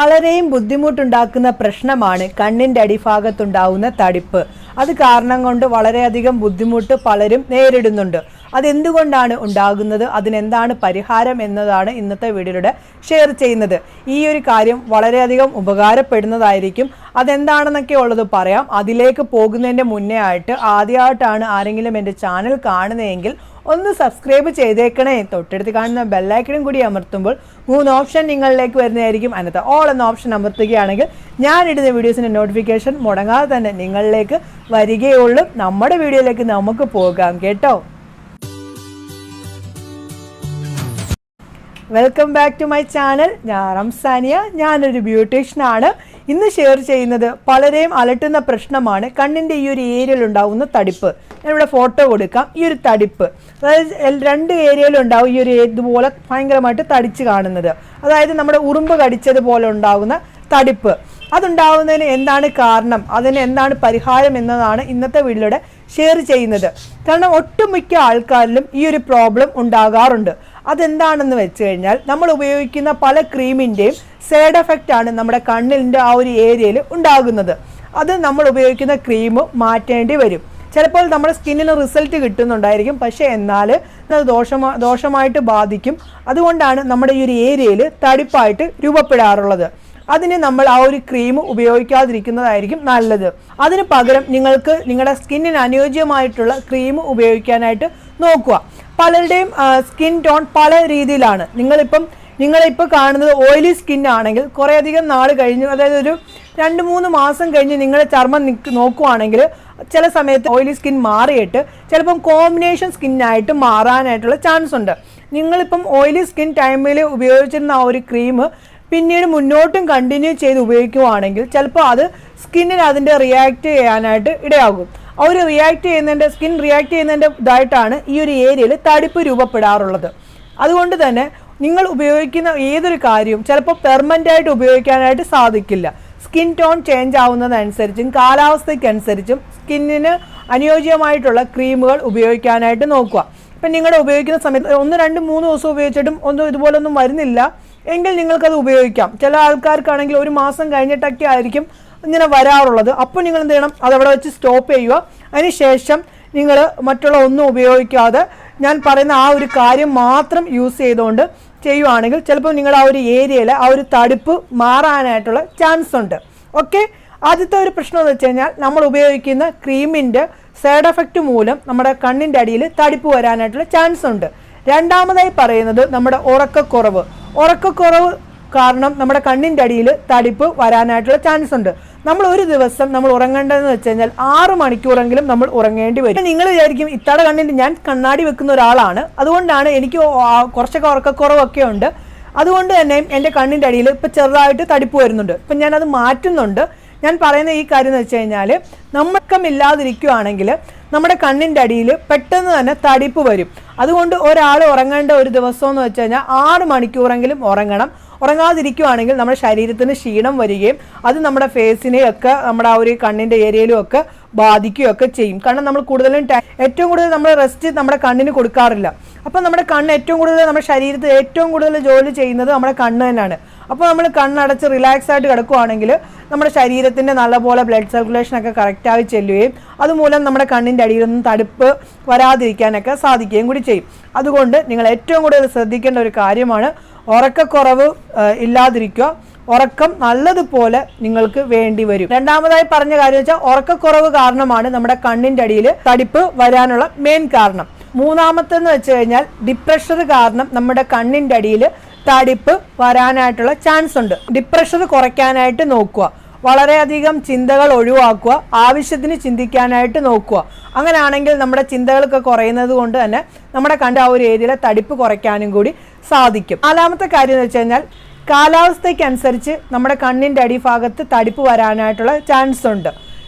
വളരെയും ബുദ്ധിമുട്ടുണ്ടാക്കുന്ന പ്രശ്നമാണ് കണ്ണിന്റെ അടിഭാഗത്തുണ്ടാവുന്ന തടിപ്പ്. അത് കാരണം കൊണ്ട് വളരെയധികം ബുദ്ധിമുട്ട് പലരും നേരിടുന്നുണ്ട്. അതെന്തുകൊണ്ടാണ് ഉണ്ടാകുന്നത്, അതിനെന്താണ് പരിഹാരം എന്നതാണ് ഇന്നത്തെ വീഡിയോയിലൂടെ ഷെയർ ചെയ്യുന്നത്. ഈ ഒരു കാര്യം വളരെയധികം ഉപകാരപ്പെടുന്നതായിരിക്കും. അതെന്താണെന്നൊക്കെ ഉള്ളത് പറയാം. അതിലേക്ക് പോകുന്നതിൻ്റെ മുന്നേ ആയിട്ട് ആദ്യമായിട്ടാണ് ആരെങ്കിലും എൻ്റെ ചാനൽ കാണുന്നതെങ്കിൽ ഒന്ന് സബ്സ്ക്രൈബ് ചെയ്തേക്കണേ. തൊട്ടടുത്ത് കാണുന്ന ബെല്ലൈക്കണും കൂടി അമർത്തുമ്പോൾ 3 ഓപ്ഷൻ നിങ്ങളിലേക്ക് വരുന്നതായിരിക്കും. അതിനകത്ത് ഓൾ എന്ന ഓപ്ഷൻ അമർത്തുകയാണെങ്കിൽ ഞാനിടുന്ന വീഡിയോസിൻ്റെ നോട്ടിഫിക്കേഷൻ മുടങ്ങാതെ തന്നെ നിങ്ങളിലേക്ക് വരികയുള്ളൂ. നമ്മുടെ വീഡിയോയിലേക്ക് നമുക്ക് പോകാം കേട്ടോ. Welcome back to my channel. ഞാൻ റംസാനിയ. ഞാനൊരു ബ്യൂട്ടീഷ്യനാണ്. ഇന്ന് ഷെയർ ചെയ്യുന്നത് പലരെയും അലട്ടുന്ന പ്രശ്നമാണ് കണ്ണിൻ്റെ ഈ ഒരു ഏരിയയിൽ ഉണ്ടാകുന്ന തടിപ്പ്. ഞാനിവിടെ ഫോട്ടോ കൊടുക്കാം. ഈ ഒരു തടിപ്പ്, അതായത് 2 ഏരിയയിലുണ്ടാവും ഈ ഒരു ഇതുപോലെ ഭയങ്കരമായിട്ട് തടിച്ച് കാണുന്നത്, അതായത് നമ്മുടെ ഉറുമ്പ് കടിച്ചതുപോലെ ഉണ്ടാകുന്ന തടിപ്പ്. അതുണ്ടാകുന്നതിന് എന്താണ് കാരണം, അതിന് എന്താണ് പരിഹാരം എന്നതാണ് ഇന്നത്തെ വീഡിയോയിലൂടെ ഷെയർ ചെയ്യുന്നത്. കാരണം ഒട്ടുമിക്ക ആൾക്കാരിലും ഈ ഒരു പ്രോബ്ലം ഉണ്ടാകാറുണ്ട്. അതെന്താണെന്ന് വെച്ച് കഴിഞ്ഞാൽ നമ്മൾ ഉപയോഗിക്കുന്ന പല ക്രീമിൻ്റെയും സൈഡ് എഫക്റ്റ് ആണ് നമ്മുടെ കണ്ണിൻ്റെ ആ ഒരു ഏരിയയിൽ ഉണ്ടാകുന്നത്. അത് നമ്മൾ ഉപയോഗിക്കുന്ന ക്രീം മാറ്റേണ്ടി വരും. ചിലപ്പോൾ നമ്മുടെ സ്കിന്നിന് റിസൾട്ട് കിട്ടുന്നുണ്ടായിരിക്കും, പക്ഷേ എന്നാൽ അത് ദോഷമായിട്ട് ബാധിക്കും. അതുകൊണ്ടാണ് നമ്മുടെ ഈ ഒരു ഏരിയയിൽ തടിപ്പായിട്ട് രൂപപ്പെടാറുള്ളത്. അതിന് നമ്മൾ ആ ഒരു ക്രീം ഉപയോഗിക്കാതിരിക്കുന്നതായിരിക്കും നല്ലത്. അതിന് പകരം നിങ്ങൾക്ക് നിങ്ങളുടെ സ്കിന്നിന് അനുയോജ്യമായിട്ടുള്ള ക്രീം ഉപയോഗിക്കാനായിട്ട് നോക്കുക. പലരുടെയും സ്കിൻ ടോൺ പല രീതിയിലാണ്. നിങ്ങളിപ്പോൾ കാണുന്നത് ഓയിലി സ്കിൻ ആണെങ്കിൽ കുറേയധികം നാൾ കഴിഞ്ഞ്, അതായത് ഒരു 2-3 മാസം കഴിഞ്ഞ് നിങ്ങളുടെ ചർമ്മം നോക്കുവാണെങ്കിൽ ചില സമയത്ത് ഓയിലി സ്കിൻ മാറിയിട്ട് ചിലപ്പം കോമ്പിനേഷൻ സ്കിന്നായിട്ട് മാറാനായിട്ടുള്ള ചാൻസ് ഉണ്ട്. നിങ്ങളിപ്പം ഓയിലി സ്കിൻ ടൈമിൽ ഉപയോഗിച്ചിരുന്ന ആ ഒരു ക്രീം പിന്നീട് മുന്നോട്ടും കണ്ടിന്യൂ ചെയ്ത് ഉപയോഗിക്കുവാണെങ്കിൽ ചിലപ്പോൾ അത് സ്കിന്നിന് അതിൻ്റെ റിയാക്ട് ചെയ്യാനായിട്ട് ഇടയാകും. ആ ഒരു സ്കിൻ റിയാക്ട് ചെയ്യുന്നതിൻ്റെ ഇതായിട്ടാണ് ഈ ഒരു ഏരിയയിൽ തടിപ്പ് രൂപപ്പെടാറുള്ളത്. അതുകൊണ്ട് തന്നെ നിങ്ങൾ ഉപയോഗിക്കുന്ന ഏതൊരു കാര്യവും ചിലപ്പോൾ പെർമനൻ്റ് ആയിട്ട് ഉപയോഗിക്കാനായിട്ട് സാധിക്കില്ല. സ്കിൻ ടോൺ ചേഞ്ച് ആവുന്നതനുസരിച്ചും കാലാവസ്ഥയ്ക്കനുസരിച്ചും സ്കിന്നിന് അനുയോജ്യമായിട്ടുള്ള ക്രീമുകൾ ഉപയോഗിക്കാനായിട്ട് നോക്കുക. ഇപ്പം നിങ്ങൾ ഉപയോഗിക്കുന്ന സമയത്ത് 1, 2, 3 ദിവസം ഉപയോഗിച്ചിട്ടും ഇതുപോലൊന്നും വരുന്നില്ല എങ്കിൽ നിങ്ങൾക്കത് ഉപയോഗിക്കാം. ചില ആൾക്കാർക്കാണെങ്കിൽ 1 മാസം കഴിഞ്ഞിട്ടൊക്കെ ആയിരിക്കും ഇങ്ങനെ വരാറുള്ളത്. അപ്പോൾ നിങ്ങൾ എന്ത് ചെയ്യണം, അതവിടെ വെച്ച് സ്റ്റോപ്പ് ചെയ്യുക. അതിനുശേഷം നിങ്ങൾ മറ്റുള്ള ഒന്നും ഉപയോഗിക്കാതെ ഞാൻ പറയുന്ന ആ ഒരു കാര്യം മാത്രം യൂസ് ചെയ്തുകൊണ്ട് ചെയ്യുവാണെങ്കിൽ ചിലപ്പോൾ നിങ്ങളുടെ ആ ഒരു ഏരിയയിൽ ആ ഒരു തടിപ്പ് മാറാനായിട്ടുള്ള ചാൻസ് ഉണ്ട്. ഓക്കെ, ആദ്യത്തെ ഒരു പ്രശ്നം എന്ന് വെച്ച് കഴിഞ്ഞാൽ നമ്മൾ ഉപയോഗിക്കുന്ന ക്രീമിൻ്റെ സൈഡ് എഫക്റ്റ് മൂലം നമ്മുടെ കണ്ണിൻ്റെ അടിയിൽ തടിപ്പ് വരാനായിട്ടുള്ള ചാൻസ് ഉണ്ട്. രണ്ടാമതായി പറയുന്നത് നമ്മുടെ ഉറക്കക്കുറവ് കാരണം നമ്മുടെ കണ്ണിൻ്റെ അടിയിൽ തടിപ്പ് വരാനായിട്ടുള്ള ചാൻസ് ഉണ്ട്. നമ്മൾ ഒരു ദിവസം നമ്മൾ ഉറങ്ങേണ്ടതെന്ന് വെച്ച് കഴിഞ്ഞാൽ 6 മണിക്കൂറെങ്കിലും നമ്മൾ ഉറങ്ങേണ്ടി വരും. നിങ്ങൾ വിചാരിക്കും ഇത്തടെ കണ്ണിൻ്റെ, ഞാൻ കണ്ണാടി വെക്കുന്ന ഒരാളാണ്, അതുകൊണ്ടാണ് എനിക്ക് കുറച്ചൊക്കെ ഉറക്കക്കുറവൊക്കെ ഉണ്ട്. അതുകൊണ്ട് തന്നെ എൻ്റെ കണ്ണിൻ്റെ അടിയിൽ ഇപ്പം ചെറുതായിട്ട് തടിപ്പ് വരുന്നുണ്ട്. ഇപ്പം ഞാനത് മാറ്റുന്നുണ്ട്. ഞാൻ പറയുന്ന ഈ കാര്യം എന്ന് വെച്ച് കഴിഞ്ഞാൽ നമ്മൾക്കമില്ലാതിരിക്കുകയാണെങ്കിൽ നമ്മുടെ കണ്ണിൻ്റെ അടിയിൽ പെട്ടെന്ന് തന്നെ തടിപ്പ് വരും. അതുകൊണ്ട് ഒരാൾ ഉറങ്ങേണ്ട ഒരു ദിവസം എന്ന് വെച്ച് കഴിഞ്ഞാൽ 6 മണിക്കൂറെങ്കിലും ഉറങ്ങണം. ഉറങ്ങാതിരിക്കുകയാണെങ്കിൽ നമ്മുടെ ശരീരത്തിന് ക്ഷീണം വരികയും അത് നമ്മുടെ ഫേസിനെയൊക്കെ നമ്മുടെ ആ ഒരു കണ്ണിൻ്റെ ഏരിയയിലും ഒക്കെ ബാധിക്കുകയൊക്കെ ചെയ്യും. കാരണം നമ്മൾ ഏറ്റവും കൂടുതൽ നമ്മൾ റെസ്റ്റ് നമ്മുടെ കണ്ണിന് കൊടുക്കാറില്ല. അപ്പം നമ്മുടെ കണ്ണ് നമ്മുടെ ശരീരത്തിൽ ഏറ്റവും കൂടുതൽ ജോലി ചെയ്യുന്നത് നമ്മുടെ കണ്ണ് തന്നെയാണ്. അപ്പോൾ നമ്മൾ കണ്ണടച്ച് റിലാക്സ് ആയിട്ട് കിടക്കുകയാണെങ്കിൽ നമ്മുടെ ശരീരത്തിൻ്റെ നല്ലപോലെ ബ്ലഡ് സർക്കുലേഷനൊക്കെ കറക്റ്റായി ചെല്ലുകയും അതുമൂലം നമ്മുടെ കണ്ണിൻ്റെ അടിയിലൊന്നും തടിപ്പ് വരാതിരിക്കാനൊക്കെ സാധിക്കുകയും കൂടി ചെയ്യും. അതുകൊണ്ട് നിങ്ങൾ ഏറ്റവും കൂടുതൽ ശ്രദ്ധിക്കേണ്ട ഒരു കാര്യമാണ് ഉറക്കക്കുറവ് ഇല്ലാതിരിക്കുക. ഉറക്കം നല്ലതുപോലെ നിങ്ങൾക്ക് വേണ്ടി വരും. രണ്ടാമതായി പറഞ്ഞ കാര്യം വെച്ചാൽ ഉറക്കക്കുറവ് കാരണമാണ് നമ്മുടെ കണ്ണിൻ്റെ അടിയിൽ തടിപ്പ് വരാനുള്ള മെയിൻ കാരണം. മൂന്നാമത്തെന്ന് വെച്ച് കഴിഞ്ഞാൽ ഡിപ്രഷർ കാരണം നമ്മുടെ കണ്ണിൻ്റെ അടിയിൽ തടിപ്പ് വരാനായിട്ടുള്ള ചാൻസ് ഉണ്ട്. ഡിപ്രഷർ കുറയ്ക്കാനായിട്ട് നോക്കുക. വളരെയധികം ചിന്തകൾ ഒഴിവാക്കുക. ആവശ്യത്തിന് ചിന്തിക്കാനായിട്ട് നോക്കുക. അങ്ങനെയാണെങ്കിൽ നമ്മുടെ ചിന്തകളൊക്കെ കുറയുന്നത് കൊണ്ട് തന്നെ നമ്മുടെ കണ്ണിൻ്റെ ആ ഒരു ഏരിയയിലെ തടിപ്പ് കുറയ്ക്കാനും കൂടി സാധിക്കും. നാലാമത്തെ കാര്യം എന്ന് വെച്ച് കഴിഞ്ഞാൽ കാലാവസ്ഥയ്ക്കനുസരിച്ച് നമ്മുടെ കണ്ണിൻ്റെ അടിഭാഗത്ത് തടിപ്പ് വരാനായിട്ടുള്ള ചാൻസ് ഉണ്ട്.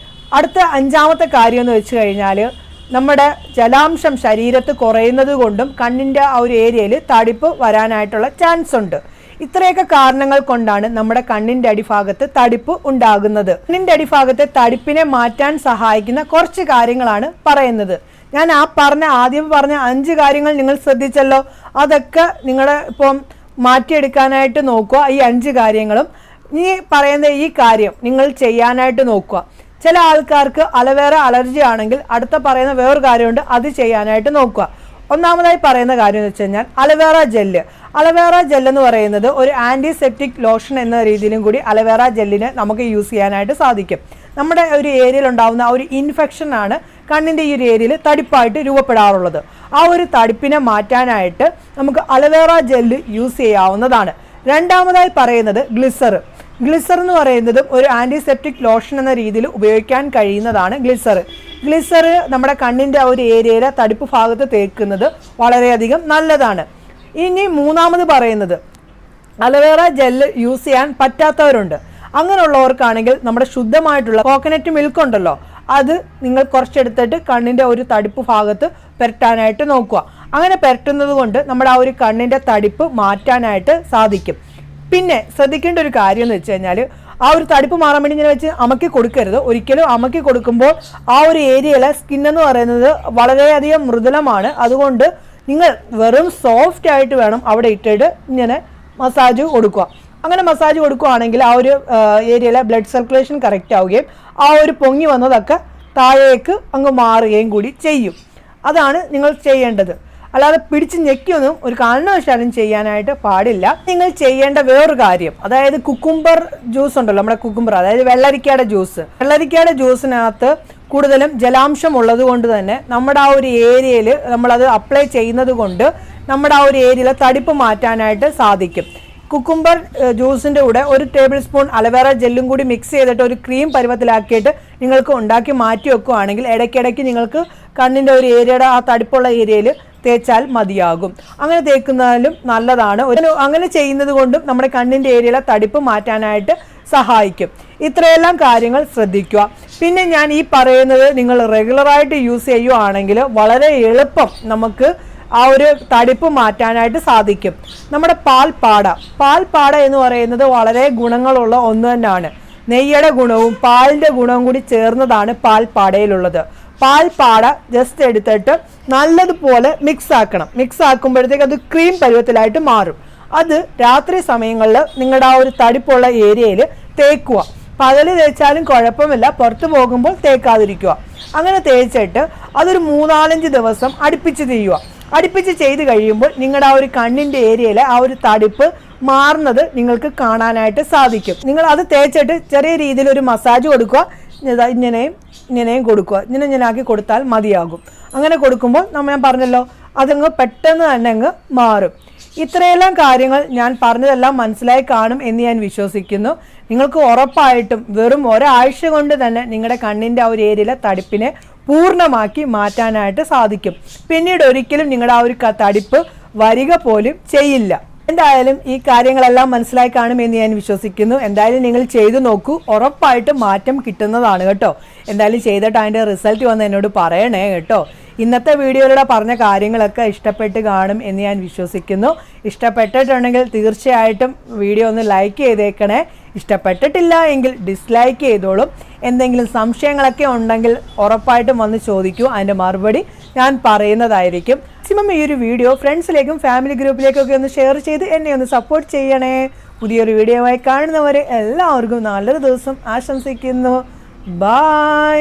അടുത്ത 5ാമത്തെ കാര്യം എന്ന് വെച്ച് കഴിഞ്ഞാൽ നമ്മുടെ ജലാംശം ശരീരത്ത് കുറയുന്നത് കൊണ്ടും കണ്ണിൻ്റെ ആ ഒരു ഏരിയയിൽ തടിപ്പ് വരാനായിട്ടുള്ള ചാൻസ് ഉണ്ട്. ഇത്രയൊക്കെ കാരണങ്ങൾ കൊണ്ടാണ് നമ്മുടെ കണ്ണിൻ്റെ അടിഭാഗത്ത് തടിപ്പ് ഉണ്ടാകുന്നത്. കണ്ണിൻ്റെ അടിഭാഗത്തെ തടിപ്പിനെ മാറ്റാൻ സഹായിക്കുന്ന കുറച്ച് കാര്യങ്ങളാണ് പറയുന്നത്. ഞാൻ ആദ്യം പറഞ്ഞ 5 കാര്യങ്ങൾ നിങ്ങൾ ശ്രദ്ധിച്ചല്ലോ. അതൊക്കെ നിങ്ങളുടെ ഇപ്പം മാറ്റിയെടുക്കാനായിട്ട് നോക്കുക. ഈ 5 കാര്യങ്ങളും ഈ പറയുന്ന ഈ കാര്യം നിങ്ങൾ ചെയ്യാനായിട്ട് നോക്കുക. ചില ആൾക്കാർക്ക് അലവേറ അലർജി ആണെങ്കിൽ അടുത്ത പറയുന്ന വേറൊരു കാര്യമുണ്ട്, അത് ചെയ്യാനായിട്ട് നോക്കുക. ഒന്നാമതായി പറയുന്ന കാര്യം എന്ന് വെച്ച് കഴിഞ്ഞാൽ അലവേറ ജെല്ല്. അലവേറ ജെല്ലെന്ന് പറയുന്നത് ഒരു ആൻറ്റിസെപ്റ്റിക് ലോഷൻ എന്ന രീതിയിലും കൂടി അലവേറ ജെല്ലിന് നമുക്ക് യൂസ് ചെയ്യാനായിട്ട് സാധിക്കും. നമ്മുടെ ഒരു ഏരിയയിൽ ഉണ്ടാകുന്ന ആ ഒരു ഇൻഫെക്ഷനാണ് കണ്ണിൻ്റെ ഈ ഒരു ഏരിയയിൽ തടിപ്പായിട്ട് രൂപപ്പെടാറുള്ളത്. ആ ഒരു തടിപ്പിനെ മാറ്റാനായിട്ട് നമുക്ക് അലവേറ ജെല്ല് യൂസ് ചെയ്യാവുന്നതാണ്. രണ്ടാമതായി പറയുന്നത് ഗ്ലിസർ. ഗ്ലിസർ എന്ന് പറയുന്നതും ഒരു ആൻറ്റിസെപ്റ്റിക് ലോഷൻ എന്ന രീതിയിൽ ഉപയോഗിക്കാൻ കഴിയുന്നതാണ് ഗ്ലിസർ. ഗ്ലിസർ നമ്മുടെ കണ്ണിൻ്റെ ആ ഒരു ഏരിയയിൽ തടിപ്പ് ഭാഗത്ത് തേക്കുന്നത് വളരെയധികം നല്ലതാണ്. ഇനി മൂന്നാമത് പറയുന്നത് അലവേറ ജെല്ല് യൂസ് ചെയ്യാൻ പറ്റാത്തവരുണ്ട്. അങ്ങനെയുള്ളവർക്കാണെങ്കിൽ നമ്മുടെ ശുദ്ധമായിട്ടുള്ള കോക്കനട്ട് മിൽക്ക് ഉണ്ടല്ലോ, അത് നിങ്ങൾ കുറച്ചെടുത്തിട്ട് കണ്ണിൻ്റെ ഒരു തടിപ്പ് ഭാഗത്ത് പുരട്ടാനായിട്ട് നോക്കുക. അങ്ങനെ പുരട്ടുന്നത് കൊണ്ട് നമ്മുടെ ആ ഒരു കണ്ണിൻ്റെ തടിപ്പ് മാറ്റാനായിട്ട് സാധിക്കും. പിന്നെ ശ്രദ്ധിക്കേണ്ട ഒരു കാര്യം എന്ന് വെച്ച് കഴിഞ്ഞാൽ ആ ഒരു തടിപ്പ് മാറാൻ വേണ്ടി ഇങ്ങനെ വെച്ച് അമക്കി കൊടുക്കരുത്. ഒരിക്കലും അമക്കി കൊടുക്കുമ്പോൾ ആ ഒരു ഏരിയയിലെ സ്കിന്നെന്ന് പറയുന്നത് വളരെയധികം മൃദുലമാണ്. അതുകൊണ്ട് നിങ്ങൾ വെറും സോഫ്റ്റ് ആയിട്ട് വേണം അവിടെ ഇട്ടിട്ട് ഇങ്ങനെ മസാജ് കൊടുക്കുക. അങ്ങനെ മസാജ് കൊടുക്കുകയാണെങ്കിൽ ആ ഒരു ഏരിയയിലെ ബ്ലഡ് സർക്കുലേഷൻ കറക്റ്റ് ആവുകയും ആ ഒരു പൊങ്ങി വന്നതൊക്കെ താഴേക്ക് അങ്ങ് മാറുകയും കൂടി ചെയ്യും. അതാണ് നിങ്ങൾ ചെയ്യേണ്ടത്. അല്ലാതെ പിടിച്ച് ഞെക്കിയൊന്നും ഒരു കാരണവശാലും ചെയ്യാനായിട്ട് പാടില്ല. നിങ്ങൾ ചെയ്യേണ്ട വേറൊരു കാര്യം, അതായത് കുക്കുംബർ ജ്യൂസ് ഉണ്ടല്ലോ, നമ്മുടെ കുക്കുംബർ, അതായത് വെള്ളരിക്കയുടെ ജ്യൂസ്. വെള്ളരിക്കയുടെ ജ്യൂസിനകത്ത് കൂടുതലും ജലാംശം ഉള്ളത് കൊണ്ട് തന്നെ നമ്മുടെ ആ ഒരു ഏരിയയിൽ നമ്മളത് അപ്ലൈ ചെയ്യുന്നത് കൊണ്ട് നമ്മുടെ ആ ഒരു ഏരിയയിലെ തടിപ്പ് മാറ്റാനായിട്ട് സാധിക്കും. കുക്കുംബർ ജ്യൂസിൻ്റെ കൂടെ ഒരു ടേബിൾ സ്പൂൺ അലവേറ ജെല്ലും കൂടി മിക്സ് ചെയ്തിട്ട് ഒരു ക്രീം പരുവത്തിലാക്കിയിട്ട് നിങ്ങൾക്ക് ഉണ്ടാക്കി മാറ്റി വെക്കുകയാണെങ്കിൽ ഇടയ്ക്കിടയ്ക്ക് നിങ്ങൾക്ക് കണ്ണിൻ്റെ ഒരു ഏരിയയുടെ ആ തടിപ്പുള്ള ഏരിയയിൽ തേച്ചാൽ മതിയാകും. അങ്ങനെ തേക്കുന്നതിലും നല്ലതാണ്. അങ്ങനെ ചെയ്യുന്നത് കൊണ്ടും നമ്മുടെ കണ്ണിൻ്റെ ഏരിയയിലെ തടിപ്പ് മാറ്റാനായിട്ട് സഹായിക്കും. ഇത്രയെല്ലാം കാര്യങ്ങൾ ശ്രദ്ധിക്കുക. പിന്നെ ഞാൻ ഈ പറയുന്നത് നിങ്ങൾ റെഗുലറായിട്ട് യൂസ് ചെയ്യുകയാണെങ്കിൽ വളരെ എളുപ്പം നമുക്ക് ആ ഒരു തടിപ്പ് മാറ്റാനായിട്ട് സാധിക്കും. നമ്മുടെ പാൽപ്പാട എന്ന് പറയുന്നത് വളരെ ഗുണങ്ങളുള്ള ഒന്ന് തന്നെയാണ്. നെയ്യുടെ ഗുണവും പാലിൻ്റെ ഗുണവും കൂടി ചേർന്നതാണ് പാൽപ്പാടയിലുള്ളത്. പാൽപ്പാട ജസ്റ്റ് എടുത്തിട്ട് നല്ലതുപോലെ മിക്സ് ആക്കണം. മിക്സ് ആക്കുമ്പോഴത്തേക്ക് അത് ക്രീം പരുവത്തിലായിട്ട് മാറും. അത് രാത്രി സമയങ്ങളിൽ നിങ്ങളുടെ ആ ഒരു തടിപ്പുള്ള ഏരിയയിൽ തേക്കുക. പകല് തേച്ചാലും കുഴപ്പമില്ല, പുറത്ത് പോകുമ്പോൾ തേക്കാതിരിക്കുക. അങ്ങനെ തേച്ചിട്ട് അതൊരു 3-4 ദിവസം അടുപ്പിച്ച് ചെയ്ത് കഴിയുമ്പോൾ നിങ്ങളുടെ ആ ഒരു കണ്ണിൻ്റെ ഏരിയയിൽ ആ ഒരു തടിപ്പ് മാറുന്നത് നിങ്ങൾക്ക് കാണാനായിട്ട് സാധിക്കും. നിങ്ങൾ അത് തേച്ചിട്ട് ചെറിയ രീതിയിൽ ഒരു മസാജ് കൊടുക്കുക. ഇങ്ങനെയും കൊടുക്കുക. ഇങ്ങനെ ആക്കി കൊടുത്താൽ മതിയാകും. അങ്ങനെ കൊടുക്കുമ്പോൾ ഞാൻ പറഞ്ഞല്ലോ, അതങ്ങ് പെട്ടെന്ന് തന്നെ അങ്ങ് മാറും. ഇത്രയെല്ലാം കാര്യങ്ങൾ ഞാൻ പറഞ്ഞതെല്ലാം മനസ്സിലായി കാണും എന്ന് ഞാൻ വിശ്വസിക്കുന്നു. നിങ്ങൾക്ക് ഉറപ്പായിട്ടും വെറും ഒരാഴ്ച കൊണ്ട് തന്നെ നിങ്ങളുടെ കണ്ണിൻ്റെ ആ ഒരു ഏരിയയിലെ തടിപ്പിനെ പൂർണ്ണമാക്കി മാറ്റാനായിട്ട് സാധിക്കും. പിന്നീട് ഒരിക്കലും നിങ്ങളുടെ ആ ഒരു തടിപ്പ് വരിക പോലും ചെയ്യില്ല. എന്തായാലും ഈ കാര്യങ്ങളെല്ലാം മനസ്സിലായി കാണുമെന്ന് ഞാൻ വിശ്വസിക്കുന്നു. എന്തായാലും നിങ്ങൾ ചെയ്തു നോക്കൂ, ഉറപ്പായിട്ടും മാറ്റം കിട്ടുന്നതാണ് കേട്ടോ. എന്തായാലും ചെയ്തിട്ട് അതിൻ്റെ റിസൾട്ട് വന്ന് എന്നോട് പറയണേ കേട്ടോ. ഇന്നത്തെ വീഡിയോയിലൂടെ പറഞ്ഞ കാര്യങ്ങളൊക്കെ ഇഷ്ടപ്പെട്ട് കാണും എന്ന് ഞാൻ വിശ്വസിക്കുന്നു. ഇഷ്ടപ്പെട്ടിട്ടുണ്ടെങ്കിൽ തീർച്ചയായിട്ടും വീഡിയോ ഒന്ന് ലൈക്ക് ചെയ്തേക്കണേ. ഇഷ്ടപ്പെട്ടിട്ടില്ല എങ്കിൽ ഡിസ്ലൈക്ക് ചെയ്തോളും. എന്തെങ്കിലും സംശയങ്ങളൊക്കെ ഉണ്ടെങ്കിൽ ഉറപ്പായിട്ടും വന്ന് ചോദിക്കൂ, അതിൻ്റെ മറുപടി ഞാൻ പറയുന്നതായിരിക്കും. മാക്സിമം ഈ ഒരു വീഡിയോ ഫ്രണ്ട്സിലേക്കും ഫാമിലി ഗ്രൂപ്പിലേക്കും ഒക്കെ ഒന്ന് ഷെയർ ചെയ്ത് എന്നെ ഒന്ന് സപ്പോർട്ട് ചെയ്യണേ. പുതിയൊരു വീഡിയോ ആയി കാണുന്നവരെ എല്ലാവർക്കും നല്ലൊരു ദിവസം ആശംസിക്കുന്നു. ബൈ.